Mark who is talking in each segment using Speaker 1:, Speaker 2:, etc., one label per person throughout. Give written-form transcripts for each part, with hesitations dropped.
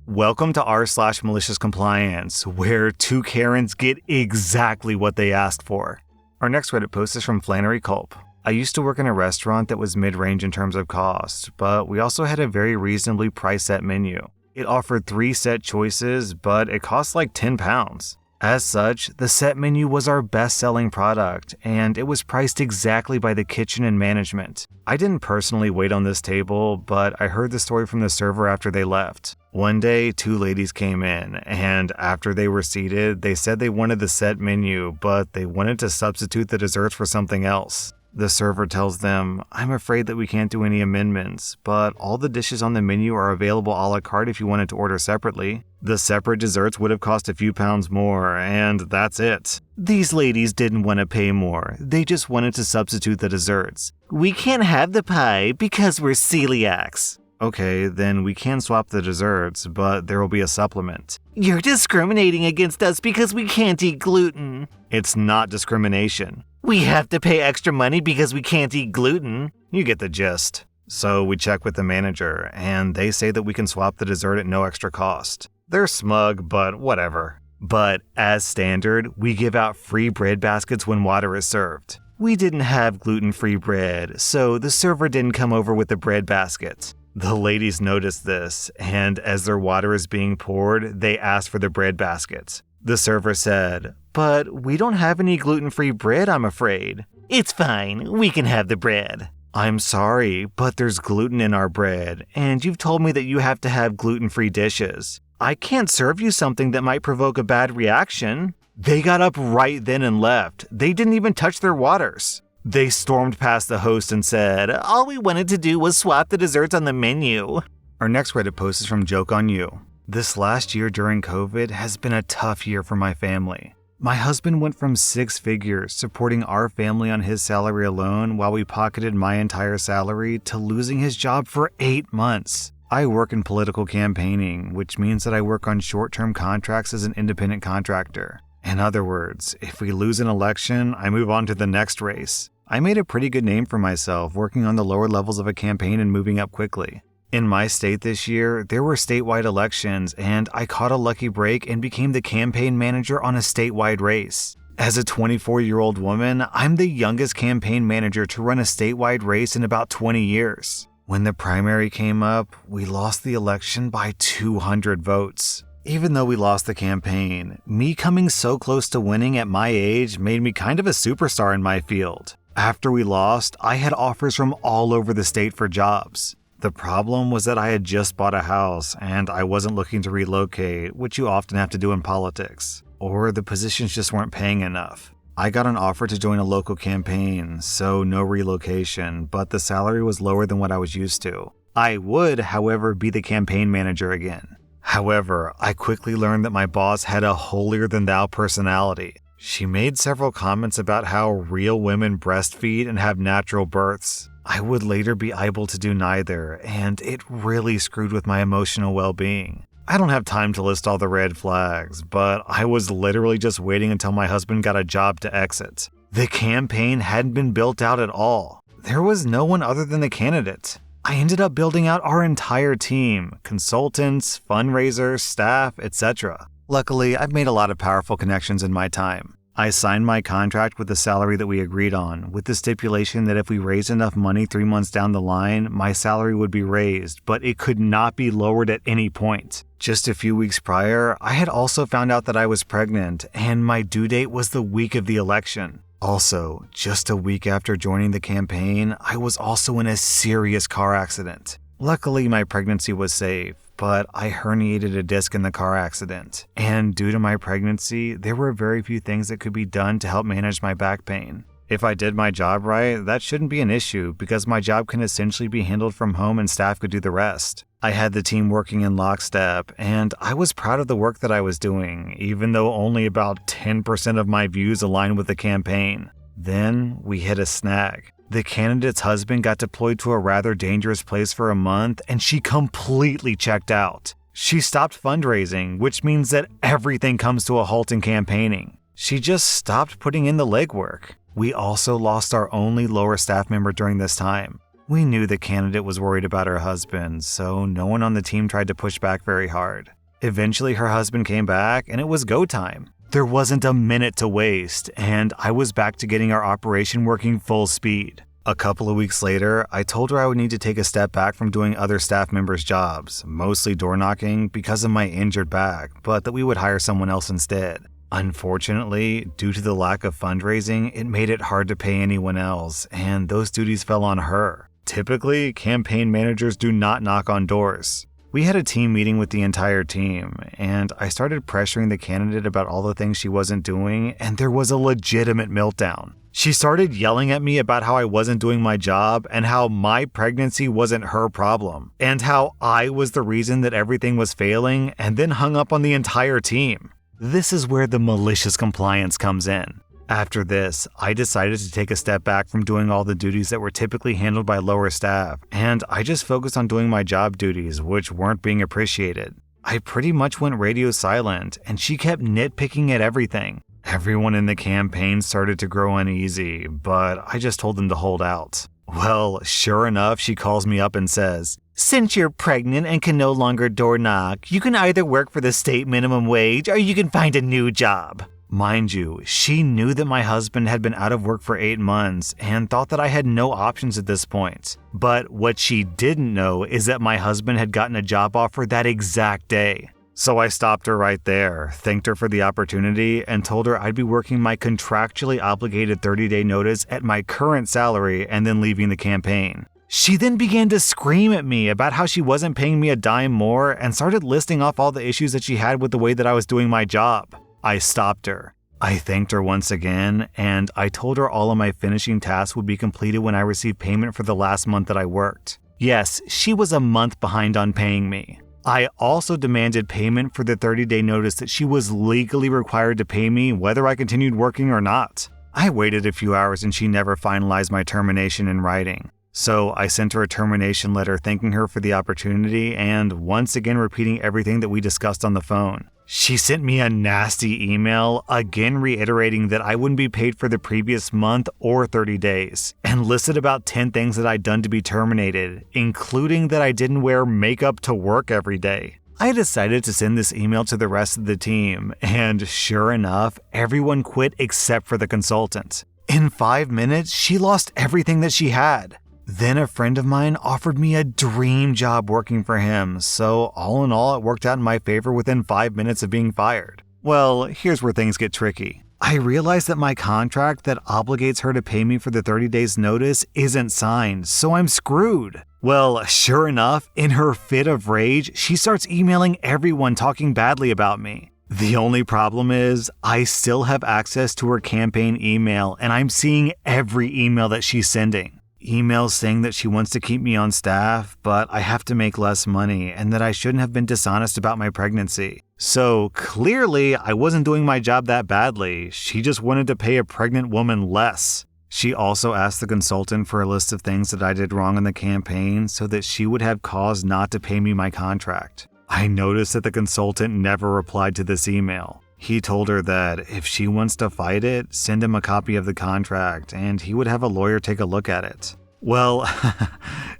Speaker 1: Welcome to r/Maliciouscompliance, where two Karens get exactly what they asked for. Our next Reddit post is from Flannery Culp. I used to work in a restaurant that was mid-range in terms of cost, but we also had a very reasonably priced set menu. It offered 3 set choices, but it cost like £10. As such, the set menu was our best-selling product, and it was priced exactly by the kitchen and management. I didn't personally wait on this table, but I heard the story from the server after they left. One day, 2 ladies came in, and after they were seated, they said they wanted the set menu, but they wanted to substitute the desserts for something else. The server tells them, "I'm afraid that we can't do any amendments, but all the dishes on the menu are available a la carte if you wanted to order separately." The separate desserts would have cost a few pounds more, and that's it. These ladies didn't want to pay more, they just wanted to substitute the desserts. "We can't have the pie because we're celiacs." Okay, then we can swap the desserts, but there will be a supplement. "You're discriminating against us because we can't eat gluten." It's not discrimination. "We have to pay extra money because we can't eat gluten." You get the gist. So we check with the manager, and they say that we can swap the dessert at no extra cost. They're smug, but whatever. But as standard, we give out free bread baskets when water is served. We didn't have gluten-free bread, so the server didn't come over with the bread basket. The ladies noticed this, and as their water is being poured, they asked for the bread basket. The server said, "But we don't have any gluten-free bread, I'm afraid." "It's fine, we can have the bread." "I'm sorry, but there's gluten in our bread, and you've told me that you have to have gluten-free dishes. I can't serve you something that might provoke a bad reaction." They got up right then and left. They didn't even touch their waters. They stormed past the host and said, "All we wanted to do was swap the desserts on the menu." Our next Reddit post is from Joke on You. This last year during COVID has been a tough year for my family. My husband went from 6 figures supporting our family on his salary alone while we pocketed my entire salary to losing his job for 8 months. I work in political campaigning, which means that I work on short-term contracts as an independent contractor. In other words, if we lose an election, I move on to the next race. I made a pretty good name for myself working on the lower levels of a campaign and moving up quickly. In my state this year, there were statewide elections, and I caught a lucky break and became the campaign manager on a statewide race. As a 24-year-old woman, I'm the youngest campaign manager to run a statewide race in about 20 years. When the primary came up, we lost the election by 200 votes. Even though we lost the campaign, me coming so close to winning at my age made me kind of a superstar in my field. After we lost, I had offers from all over the state for jobs. The problem was that I had just bought a house and I wasn't looking to relocate, which you often have to do in politics, or the positions just weren't paying enough. I got an offer to join a local campaign, so no relocation, but the salary was lower than what I was used to. I would, however, be the campaign manager again. However, I quickly learned that my boss had a holier-than-thou personality. She made several comments about how real women breastfeed and have natural births. I would later be able to do neither, and it really screwed with my emotional well-being. I don't have time to list all the red flags, but I was literally just waiting until my husband got a job to exit. The campaign hadn't been built out at all. There was no one other than the candidate. I ended up building out our entire team, consultants, fundraisers, staff, etc. Luckily, I've made a lot of powerful connections in my time. I signed my contract with the salary that we agreed on, with the stipulation that if we raised enough money 3 months down the line, my salary would be raised, but it could not be lowered at any point. Just a few weeks prior, I had also found out that I was pregnant, and my due date was the week of the election. Also, just a week after joining the campaign, I was also in a serious car accident. Luckily, my pregnancy was safe, but I herniated a disc in the car accident. And due to my pregnancy, there were very few things that could be done to help manage my back pain. If I did my job right, that shouldn't be an issue because my job can essentially be handled from home and staff could do the rest. I had the team working in lockstep, and I was proud of the work that I was doing, even though only about 10% of my views aligned with the campaign. Then we hit a snag. The candidate's husband got deployed to a rather dangerous place for a month, and she completely checked out. She stopped fundraising, which means that everything comes to a halt in campaigning. She just stopped putting in the legwork. We also lost our only lower staff member during this time. We knew the candidate was worried about her husband, so no one on the team tried to push back very hard. Eventually, her husband came back, and it was go time. There wasn't a minute to waste, and I was back to getting our operation working full speed. A couple of weeks later, I told her I would need to take a step back from doing other staff members' jobs, mostly door knocking because of my injured back, but that we would hire someone else instead. Unfortunately, due to the lack of fundraising, it made it hard to pay anyone else, and those duties fell on her. Typically, campaign managers do not knock on doors. We had a team meeting with the entire team, and I started pressuring the candidate about all the things she wasn't doing, and there was a legitimate meltdown. She started yelling at me about how I wasn't doing my job and how my pregnancy wasn't her problem, and how I was the reason that everything was failing, and then hung up on the entire team. This is where the malicious compliance comes in. After this, I decided to take a step back from doing all the duties that were typically handled by lower staff, and I just focused on doing my job duties, which weren't being appreciated. I pretty much went radio silent, and she kept nitpicking at everything. Everyone in the campaign started to grow uneasy, but I just told them to hold out. Well, sure enough, she calls me up and says, "Since you're pregnant and can no longer door knock, you can either work for the state minimum wage or you can find a new job." Mind you, she knew that my husband had been out of work for 8 months and thought that I had no options at this point. But what she didn't know is that my husband had gotten a job offer that exact day. So I stopped her right there, thanked her for the opportunity, and told her I'd be working my contractually obligated 30-day notice at my current salary and then leaving the campaign. She then began to scream at me about how she wasn't paying me a dime more and started listing off all the issues that she had with the way that I was doing my job. I stopped her. I thanked her once again, and I told her all of my finishing tasks would be completed when I received payment for the last month that I worked. Yes, she was a month behind on paying me. I also demanded payment for the 30-day notice that she was legally required to pay me whether I continued working or not. I waited a few hours and she never finalized my termination in writing. So I sent her a termination letter thanking her for the opportunity and once again repeating everything that we discussed on the phone. She sent me a nasty email, again reiterating that I wouldn't be paid for the previous month or 30 days, and listed about 10 things that I'd done to be terminated, including that I didn't wear makeup to work every day. I decided to send this email to the rest of the team, and sure enough, everyone quit except for the consultant. In 5 minutes, she lost everything that she had. Then a friend of mine offered me a dream job working for him, so all in all it worked out in my favor within 5 minutes of being fired. Well, here's where things get tricky. I realized that my contract that obligates her to pay me for the 30 days notice isn't signed, so I'm screwed. Well, sure enough, in her fit of rage, she starts emailing everyone talking badly about me. The only problem is, I still have access to her campaign email and I'm seeing every email that she's sending. Emails saying that she wants to keep me on staff, but I have to make less money and that I shouldn't have been dishonest about my pregnancy. So clearly, I wasn't doing my job that badly. She just wanted to pay a pregnant woman less. She also asked the consultant for a list of things that I did wrong in the campaign so that she would have cause not to pay me my contract. I noticed that the consultant never replied to this email. He told her that if she wants to fight it, send him a copy of the contract and he would have a lawyer take a look at it. Well,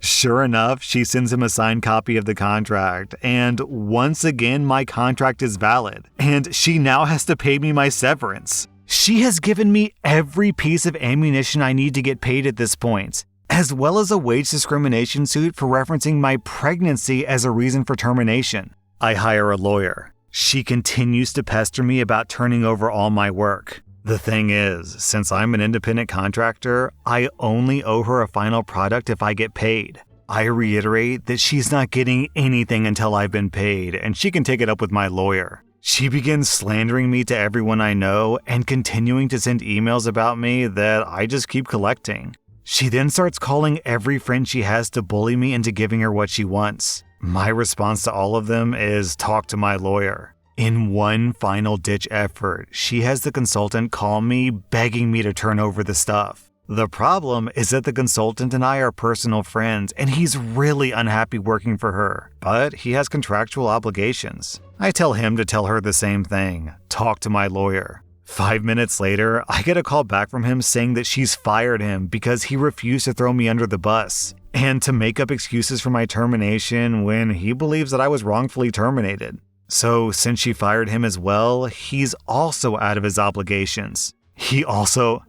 Speaker 1: sure enough, she sends him a signed copy of the contract, and once again my contract is valid, and she now has to pay me my severance. She has given me every piece of ammunition I need to get paid at this point, as well as a wage discrimination suit for referencing my pregnancy as a reason for termination. I hire a lawyer. She continues to pester me about turning over all my work. The thing is, since I'm an independent contractor, I only owe her a final product if I get paid. I reiterate that she's not getting anything until I've been paid, and she can take it up with my lawyer. She begins slandering me to everyone I know and continuing to send emails about me that I just keep collecting. She then starts calling every friend she has to bully me into giving her what she wants. My response to all of them is talk to my lawyer. In one final ditch effort, she has the consultant call me begging me to turn over the stuff. The problem is that the consultant and I are personal friends and he's really unhappy working for her, but he has contractual obligations. I tell him to tell her the same thing, talk to my lawyer. 5 minutes later, I get a call back from him saying that she's fired him because he refused to throw me under the bus and to make up excuses for my termination when he believes that I was wrongfully terminated. So since she fired him as well, he's also out of his obligations. He also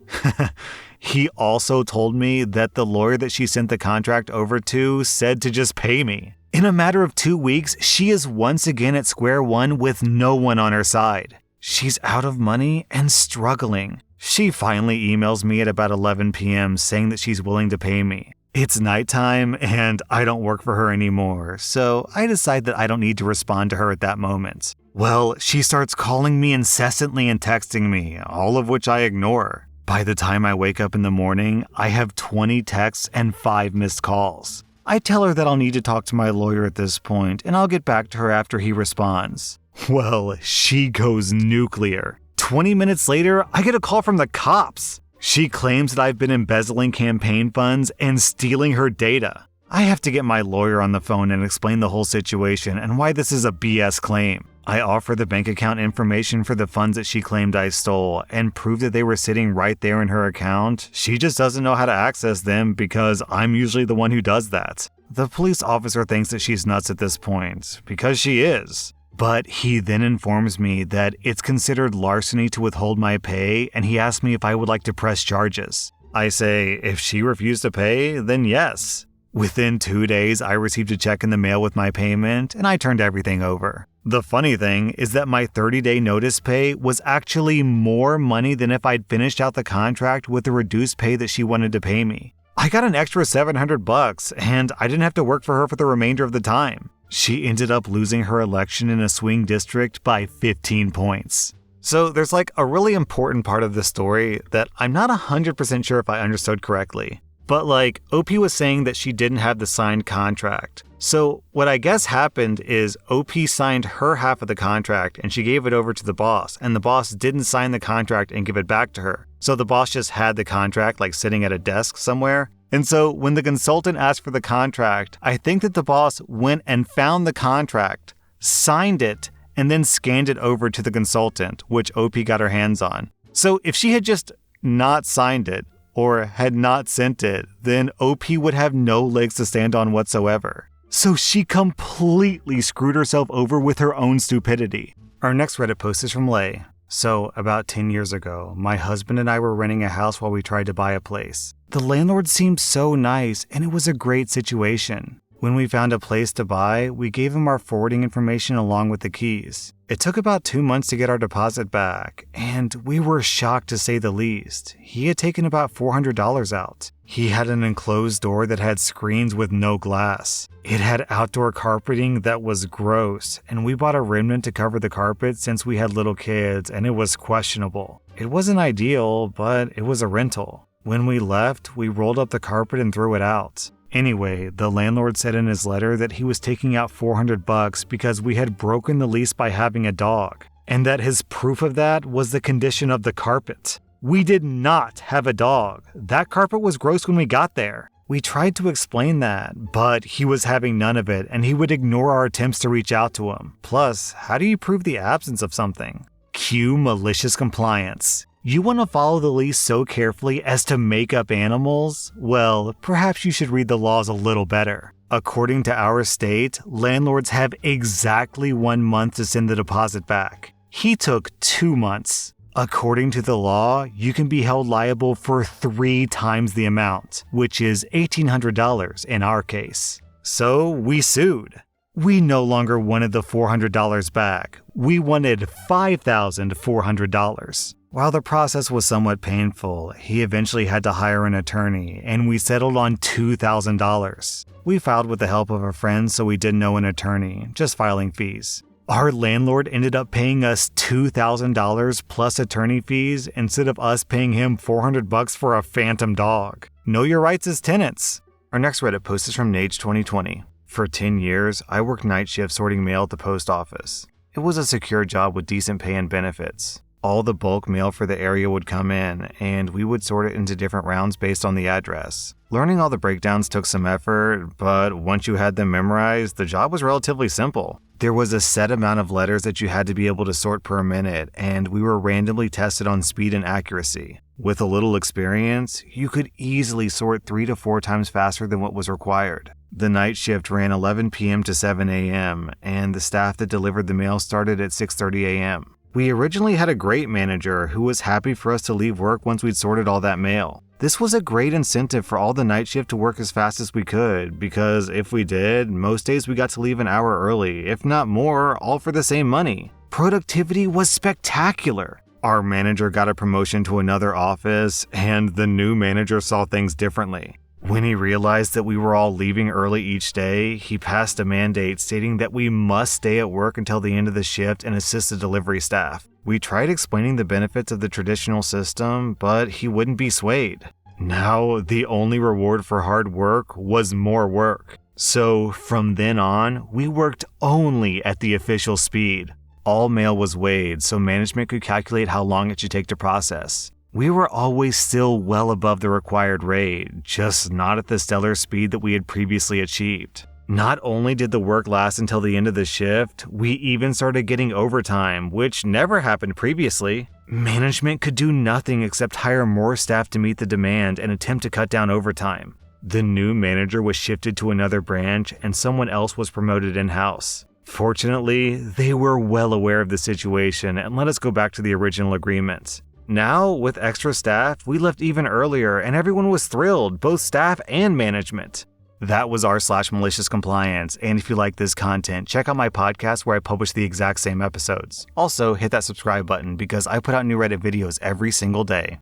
Speaker 1: told me that the lawyer that she sent the contract over to said to just pay me. In a matter of 2 weeks, she is once again at square one with no one on her side. She's out of money and struggling. She finally emails me at about 11 p.m. saying that she's willing to pay me. It's nighttime and I don't work for her anymore, so I decide that I don't need to respond to her at that moment. Well, she starts calling me incessantly and texting me, all of which I ignore. By the time I wake up in the morning, I have 20 texts and 5 missed calls. I tell her that I'll need to talk to my lawyer at this point and I'll get back to her after he responds. Well, she goes nuclear. 20 minutes later, I get a call from the cops. She claims that I've been embezzling campaign funds and stealing her data. I have to get my lawyer on the phone and explain the whole situation and why this is a BS claim. I offer the bank account information for the funds that she claimed I stole and prove that they were sitting right there in her account. She just doesn't know how to access them because I'm usually the one who does that. The police officer thinks that she's nuts at this point, because she is. But he then informs me that it's considered larceny to withhold my pay, and he asks me if I would like to press charges. I say, if she refused to pay, then yes. Within 2 days, I received a check in the mail with my payment, and I turned everything over. The funny thing is that my 30-day notice pay was actually more money than if I'd finished out the contract with the reduced pay that she wanted to pay me. I got an extra $700, and I didn't have to work for her for the remainder of the time. She ended up losing her election in a swing district by 15 points. So there's like a really important part of the story that I'm not 100% sure if I understood correctly. But like, OP was saying that she didn't have the signed contract. So what I guess happened is OP signed her half of the contract and she gave it over to the boss, and the boss didn't sign the contract and give it back to her. So the boss just had the contract like sitting at a desk somewhere. And so when the consultant asked for the contract, I think that the boss went and found the contract, signed it, and then scanned it over to the consultant, which OP got her hands on. So if she had just not signed it or had not sent it, then OP would have no legs to stand on whatsoever. So she completely screwed herself over with her own stupidity. Our next Reddit post is from Lay. So, about 10 years ago, my husband and I were renting a house while we tried to buy a place. The landlord seemed so nice, and it was a great situation. When we found a place to buy, we gave him our forwarding information along with the keys. It took about 2 months to get our deposit back, and we were shocked to say the least. He had taken about $400 out. He had an enclosed door that had screens with no glass. It had outdoor carpeting that was gross, and we bought a remnant to cover the carpet since we had little kids, and it was questionable. It wasn't ideal, but it was a rental. When we left, we rolled up the carpet and threw it out. Anyway, the landlord said in his letter that he was taking out $400 because we had broken the lease by having a dog, and that his proof of that was the condition of the carpet. We did not have a dog. That carpet was gross when we got there. We tried to explain that, but he was having none of it, and he would ignore our attempts to reach out to him. Plus, how do you prove the absence of something? Cue malicious compliance. You want to follow the lease so carefully as to make up animals? Well, perhaps you should read the laws a little better. According to our state, landlords have exactly 1 month to send the deposit back. He took 2 months. According to the law, you can be held liable for 3 times the amount, which is $1,800 in our case. So we sued. We no longer wanted the $400 back. We wanted $5,400. While the process was somewhat painful, he eventually had to hire an attorney, and we settled on $2,000. We filed with the help of a friend, so we didn't know an attorney, just filing fees. Our landlord ended up paying us $2,000 plus attorney fees instead of us paying him $400 for a phantom dog. Know your rights as tenants. Our next Reddit post is from Nage 2020. For 10 years, I worked night shift sorting mail at the post office. It was a secure job with decent pay and benefits. All the bulk mail for the area would come in, and we would sort it into different rounds based on the address. Learning all the breakdowns took some effort, but once you had them memorized, the job was relatively simple. There was a set amount of letters that you had to be able to sort per minute, and we were randomly tested on speed and accuracy. With a little experience, you could easily sort 3 to 4 times faster than what was required. The night shift ran 11 p.m. to 7 a.m., and the staff that delivered the mail started at 6:30 a.m. We originally had a great manager who was happy for us to leave work once we'd sorted all that mail. This was a great incentive for all the night shift to work as fast as we could, because if we did, most days we got to leave an hour early, if not more, all for the same money. Productivity was spectacular. Our manager got a promotion to another office, and the new manager saw things differently. When he realized that we were all leaving early each day, he passed a mandate stating that we must stay at work until the end of the shift and assist the delivery staff. We tried explaining the benefits of the traditional system, but he wouldn't be swayed. Now, the only reward for hard work was more work. So, from then on, we worked only at the official speed. All mail was weighed, so management could calculate how long it should take to process. We were always still well above the required rate, just not at the stellar speed that we had previously achieved. Not only did the work last until the end of the shift, we even started getting overtime, which never happened previously. Management could do nothing except hire more staff to meet the demand and attempt to cut down overtime. The new manager was shifted to another branch and someone else was promoted in-house. Fortunately, they were well aware of the situation and let us go back to the original agreement. Now, with extra staff, we left even earlier and everyone was thrilled, both staff and management. That was r/malicious compliance, and if you like this content, check out my podcast where I publish the exact same episodes. Also, hit that subscribe button because I put out new Reddit videos every single day.